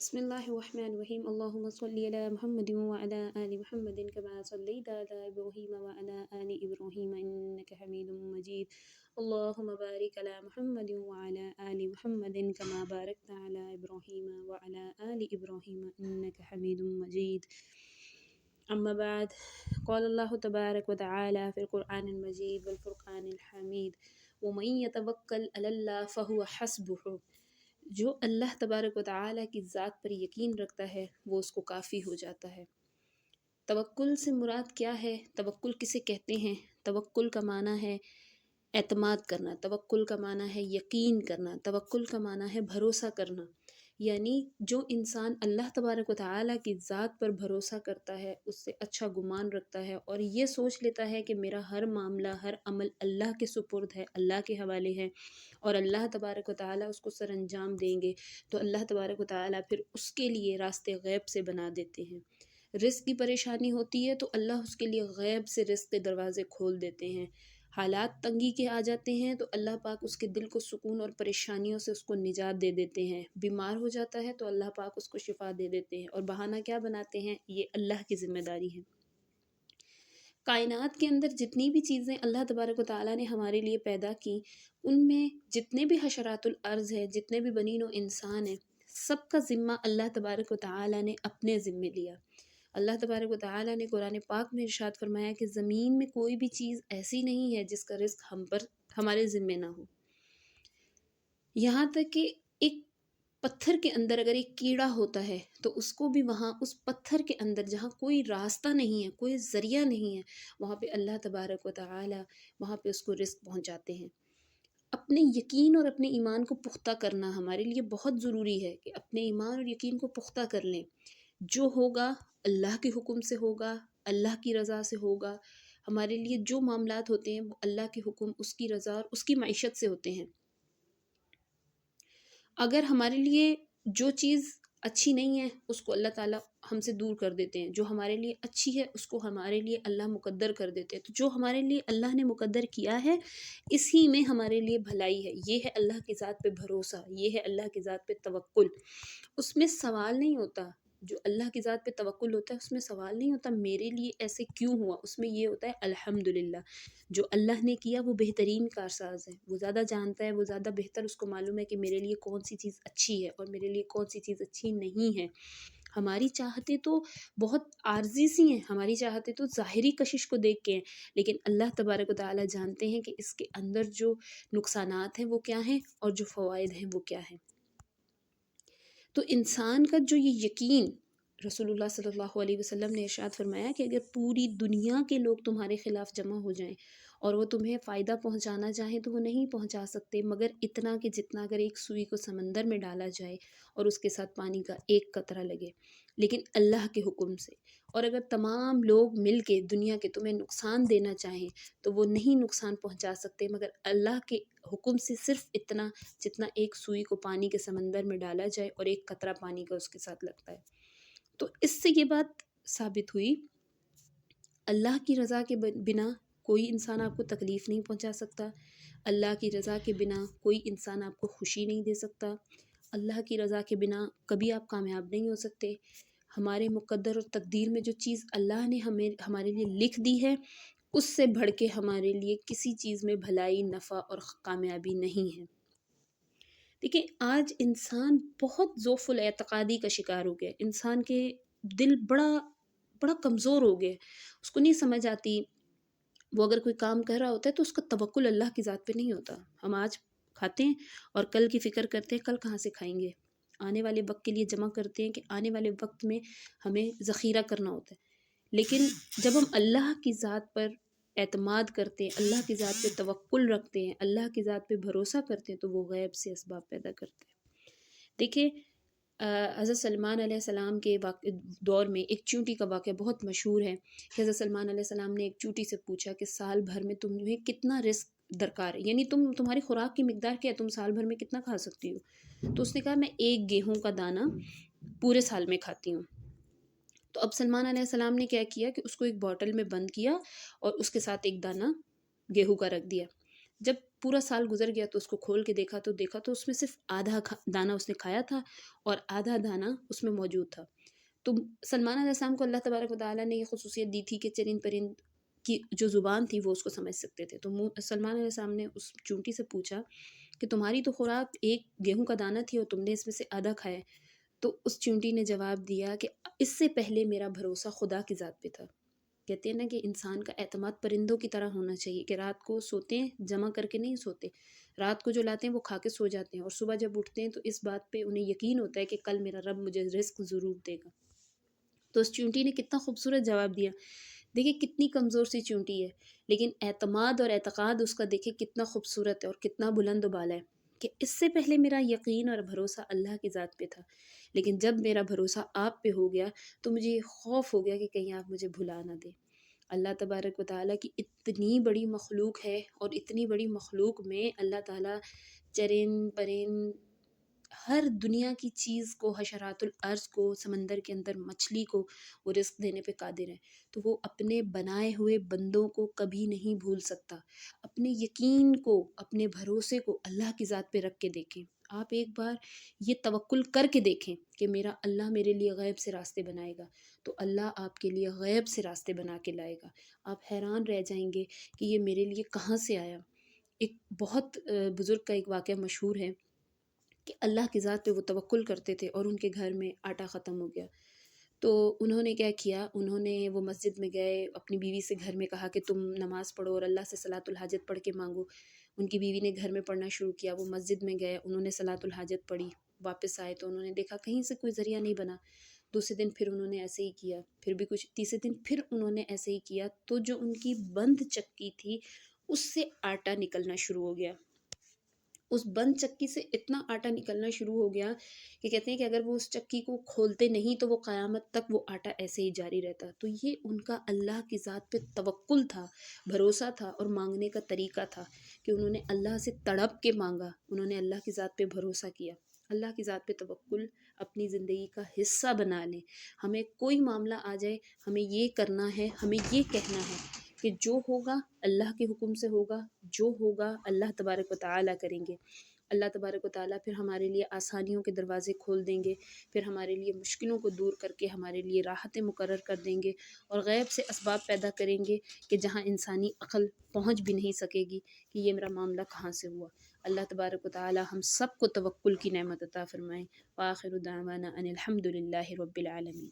بسم الله الرحمن الرحيم اللهم صل على محمد وعلى آل محمد كما صليت على إبراهيم وعلى آل إبراهيم إنك حميد مجيد اللهم بارك على محمد وعلى آل محمد كما باركت على إبراهيم وعلى آل إبراهيم إنك حميد مجيد أما بعد قال الله تبارك وتعالى في القرآن المجيد والفرقان الحميد ومن يتوكل على الله فهو حسبه جو اللہ تبارک و تعالیٰ کی ذات پر یقین رکھتا ہے وہ اس کو کافی ہو جاتا ہے۔ توکل سے مراد کیا ہے؟ توکل کسے کہتے ہیں؟ توکل کا معنی ہے اعتماد کرنا، توکل کا معنی ہے یقین کرنا، توکل کا معنی ہے بھروسہ کرنا۔ یعنی جو انسان اللہ تبارک و تعالیٰ کی ذات پر بھروسہ کرتا ہے، اس سے اچھا گمان رکھتا ہے اور یہ سوچ لیتا ہے کہ میرا ہر معاملہ، ہر عمل اللہ کے سپرد ہے، اللہ کے حوالے ہے اور اللہ تبارک و تعالیٰ اس کو سر انجام دیں گے، تو اللہ تبارک و تعالیٰ پھر اس کے لیے راستے غیب سے بنا دیتے ہیں۔ رزق کی پریشانی ہوتی ہے تو اللہ اس کے لیے غیب سے رزق کے دروازے کھول دیتے ہیں۔ حالات تنگی کے آ جاتے ہیں تو اللہ پاک اس کے دل کو سکون اور پریشانیوں سے اس کو نجات دے دیتے ہیں۔ بیمار ہو جاتا ہے تو اللہ پاک اس کو شفا دے دیتے ہیں، اور بہانہ کیا بناتے ہیں؟ یہ اللہ کی ذمہ داری ہے۔ کائنات کے اندر جتنی بھی چیزیں اللہ تبارک و تعالیٰ نے ہمارے لیے پیدا کی، ان میں جتنے بھی حشرات الارض ہیں، جتنے بھی بنی نوع انسان ہیں، سب کا ذمہ اللہ تبارک و تعالیٰ نے اپنے ذمے لیا۔ اللہ تبارک و تعالیٰ نے قرآن پاک میں ارشاد فرمایا کہ زمین میں کوئی بھی چیز ایسی نہیں ہے جس کا رزق ہمارے ذمے نہ ہو۔ یہاں تک کہ ایک پتھر کے اندر اگر ایک کیڑا ہوتا ہے تو اس کو بھی وہاں اس پتھر کے اندر جہاں کوئی راستہ نہیں ہے، کوئی ذریعہ نہیں ہے، وہاں پہ اللہ تبارک و تعالی وہاں پہ اس کو رزق پہنچاتے ہیں۔ اپنے یقین اور اپنے ایمان کو پختہ کرنا ہمارے لیے بہت ضروری ہے کہ اپنے ایمان اور یقین کو پختہ کر لیں۔ جو ہوگا اللہ کے حکم سے ہوگا، اللہ کی رضا سے ہوگا۔ ہمارے لیے جو معاملات ہوتے ہیں وہ اللہ کے حکم، اس کی رضا اور اس کی معیشت سے ہوتے ہیں۔ اگر ہمارے لیے جو چیز اچھی نہیں ہے اس کو اللہ تعالیٰ ہم سے دور کر دیتے ہیں، جو ہمارے لیے اچھی ہے اس کو ہمارے لیے اللہ مقدر کر دیتے ہیں۔ تو جو ہمارے لیے اللہ نے مقدر کیا ہے اسی میں ہمارے لیے بھلائی ہے۔ یہ ہے اللہ کی ذات پہ بھروسہ، یہ ہے اللہ کی ذات پہ توکل۔ اس میں سوال نہیں ہوتا، جو اللہ کی ذات پہ توکل ہوتا ہے اس میں سوال نہیں ہوتا میرے لیے ایسے کیوں ہوا، اس میں یہ ہوتا ہے الحمدللہ، جو اللہ نے کیا وہ بہترین کارساز ہے، وہ زیادہ جانتا ہے، وہ زیادہ بہتر، اس کو معلوم ہے کہ میرے لیے کون سی چیز اچھی ہے اور میرے لیے کون سی چیز اچھی نہیں ہے۔ ہماری چاہتے تو بہت عارضی سی ہیں، ہماری چاہتے تو ظاہری کشش کو دیکھ کے ہیں، لیکن اللہ تبارک و تعالیٰ جانتے ہیں کہ اس کے اندر جو نقصانات ہیں وہ کیا ہیں اور جو فوائد ہیں وہ کیا ہیں۔ تو انسان کا جو یہ یقین، رسول اللہ صلی اللہ علیہ وسلم نے ارشاد فرمایا کہ اگر پوری دنیا کے لوگ تمہارے خلاف جمع ہو جائیں اور وہ تمہیں فائدہ پہنچانا چاہیں تو وہ نہیں پہنچا سکتے مگر اتنا کہ جتنا اگر ایک سوئی کو سمندر میں ڈالا جائے اور اس کے ساتھ پانی کا ایک قطرہ لگے، لیکن اللہ کے حکم سے۔ اور اگر تمام لوگ مل کے دنیا کے تمہیں نقصان دینا چاہیں تو وہ نہیں نقصان پہنچا سکتے مگر اللہ کے حکم سے، صرف اتنا جتنا ایک سوئی کو پانی کے سمندر میں ڈالا جائے اور ایک قطرہ پانی کا اس کے ساتھ لگتا ہے۔ تو اس سے یہ بات ثابت ہوئی اللہ کی رضا کے بنا کوئی انسان آپ کو تکلیف نہیں پہنچا سکتا، اللہ کی رضا کے بنا کوئی انسان آپ کو خوشی نہیں دے سکتا، اللہ کی رضا کے بنا کبھی آپ کامیاب نہیں ہو سکتے۔ ہمارے مقدر اور تقدیر میں جو چیز اللہ نے ہمارے لیے لکھ دی ہے اس سے بڑھ کے ہمارے لیے کسی چیز میں بھلائی، نفع اور کامیابی نہیں ہے۔ دیکھیں آج انسان بہت ضعف الاعتقادی کا شکار ہو گیا، انسان کے دل بڑا کمزور ہو گیا، اس کو نہیں سمجھ آتی، وہ اگر کوئی کام کر رہا ہوتا ہے تو اس کا توکل اللہ کی ذات پہ نہیں ہوتا۔ ہم آج کھاتے ہیں اور کل کی فکر کرتے ہیں کل کہاں سے کھائیں گے، آنے والے وقت کے لیے جمع کرتے ہیں کہ آنے والے وقت میں ہمیں ذخیرہ کرنا ہوتا ہے، لیکن جب ہم اللہ کی ذات پر اعتماد کرتے ہیں، اللہ کی ذات پہ توکل رکھتے ہیں، اللہ کی ذات پہ بھروسہ کرتے ہیں تو وہ غیب سے اسباب پیدا کرتے ہیں۔ دیکھیں حضرت سلمان علیہ السلام کے دور میں ایک چونٹی کا واقعہ بہت مشہور ہے کہ حضرت سلمان علیہ السلام نے ایک چونٹی سے پوچھا کہ سال بھر میں تمہیں کتنا رزق درکار ہے، یعنی تمہاری خوراک کی مقدار کیا ہے، تم سال بھر میں کتنا کھا سکتی ہو؟ تو اس نے کہا میں ایک گیہوں کا دانہ پورے سال میں کھاتی ہوں۔ تو اب سلمان علیہ السلام نے کیا کیا کہ اس کو ایک بوٹل میں بند کیا اور اس کے ساتھ ایک دانہ گیہوں کا رکھ دیا۔ جب پورا سال گزر گیا تو اس کو کھول کے دیکھا تو اس میں صرف آدھا دانہ اس نے کھایا تھا اور آدھا دانہ اس میں موجود تھا۔ تو سلمان علیہ السلام کو اللہ تبارک و تعالیٰ نے یہ خصوصیت دی تھی کہ چرند پرند کی جو زبان تھی وہ اس کو سمجھ سکتے تھے۔ تو سلمان علیہ السلام نے اس چونٹی سے پوچھا کہ تمہاری تو خوراک ایک گیہوں کا دانہ تھی اور تم نے اس میں سے آدھا کھایا۔ تو اس چونٹی نے جواب دیا کہ اس سے پہلے میرا بھروسہ خدا کی ذات پہ تھا۔ کہتے ہیں نا کہ انسان کا اعتماد پرندوں کی طرح ہونا چاہیے کہ رات کو سوتے ہیں جمع کر کے نہیں سوتے، رات کو جو لاتے ہیں وہ کھا کے سو جاتے ہیں اور صبح جب اٹھتے ہیں تو اس بات پہ انہیں یقین ہوتا ہے کہ کل میرا رب مجھے رزق ضرور دے گا۔ تو اس چونٹی نے کتنا خوبصورت جواب دیا۔ دیکھیں کتنی کمزور سی چونٹی ہے لیکن اعتماد اور اعتقاد اس کا دیکھیں کتنا خوبصورت ہے اور کتنا بلند و بالا ہے کہ اس سے پہلے میرا یقین اور بھروسہ اللہ کی ذات پہ تھا، لیکن جب میرا بھروسہ آپ پہ ہو گیا تو مجھے یہ خوف ہو گیا کہ کہیں آپ مجھے بھلا نہ دیں۔ اللہ تبارک و تعالیٰ کی اتنی بڑی مخلوق ہے اور اتنی بڑی مخلوق میں اللہ تعالیٰ چرند پرند ہر دنیا کی چیز کو، حشرات الارض کو، سمندر کے اندر مچھلی کو وہ رزق دینے پہ قادر ہے۔ تو وہ اپنے بنائے ہوئے بندوں کو کبھی نہیں بھول سکتا۔ اپنے یقین کو، اپنے بھروسے کو اللہ کی ذات پہ رکھ کے دیکھیں۔ آپ ایک بار یہ توکل کر کے دیکھیں کہ میرا اللہ میرے لیے غیب سے راستے بنائے گا، تو اللہ آپ کے لیے غیب سے راستے بنا کے لائے گا۔ آپ حیران رہ جائیں گے کہ یہ میرے لیے کہاں سے آیا۔ ایک بہت بزرگ کا ایک واقعہ مشہور ہے کہ اللہ کی ذات پہ وہ توکل کرتے تھے اور ان کے گھر میں آٹا ختم ہو گیا۔ تو انہوں نے کیا کیا، انہوں نے وہ مسجد میں گئے، اپنی بیوی سے گھر میں کہا کہ تم نماز پڑھو اور اللہ سے صلاۃ الحاجت پڑھ کے مانگو۔ ان کی بیوی نے گھر میں پڑھنا شروع کیا، وہ مسجد میں گئے، انہوں نے صلاۃ الحاجت پڑھی، واپس آئے تو انہوں نے دیکھا کہیں سے کوئی ذریعہ نہیں بنا۔ دوسرے دن پھر انہوں نے ایسے ہی کیا، پھر بھی کچھ، تیسرے دن پھر انہوں نے ایسے ہی کیا تو جو ان کی بند چکی تھی اس سے آٹا نکلنا شروع ہو گیا۔ اس بند چکی سے اتنا آٹا نکلنا شروع ہو گیا کہ کہتے ہیں کہ اگر وہ اس چکی کو کھولتے نہیں تو وہ قیامت تک وہ آٹا ایسے ہی جاری رہتا۔ تو یہ ان کا اللہ کی ذات پہ توکل تھا، بھروسہ تھا اور مانگنے کا طریقہ تھا کہ انہوں نے اللہ سے تڑپ کے مانگا، انہوں نے اللہ کی ذات پہ بھروسہ کیا۔ اللہ کی ذات پہ توکل اپنی زندگی کا حصہ بنا لیں۔ ہمیں کوئی معاملہ آ جائے، ہمیں یہ کرنا ہے، ہمیں یہ کہنا ہے کہ جو ہوگا اللہ کے حکم سے ہوگا، جو ہوگا اللہ تبارک و تعالیٰ کریں گے۔ اللہ تبارک و تعالیٰ پھر ہمارے لیے آسانیوں کے دروازے کھول دیں گے، پھر ہمارے لیے مشکلوں کو دور کر کے ہمارے لیے راحتیں مقرر کر دیں گے اور غیب سے اسباب پیدا کریں گے کہ جہاں انسانی عقل پہنچ بھی نہیں سکے گی کہ یہ میرا معاملہ کہاں سے ہوا۔ اللہ تبارک و تعالیٰ ہم سب کو توکل کی نعمت عطا فرمائیں۔ وآخر دعوانا ان الحمد للہ رب العالمین۔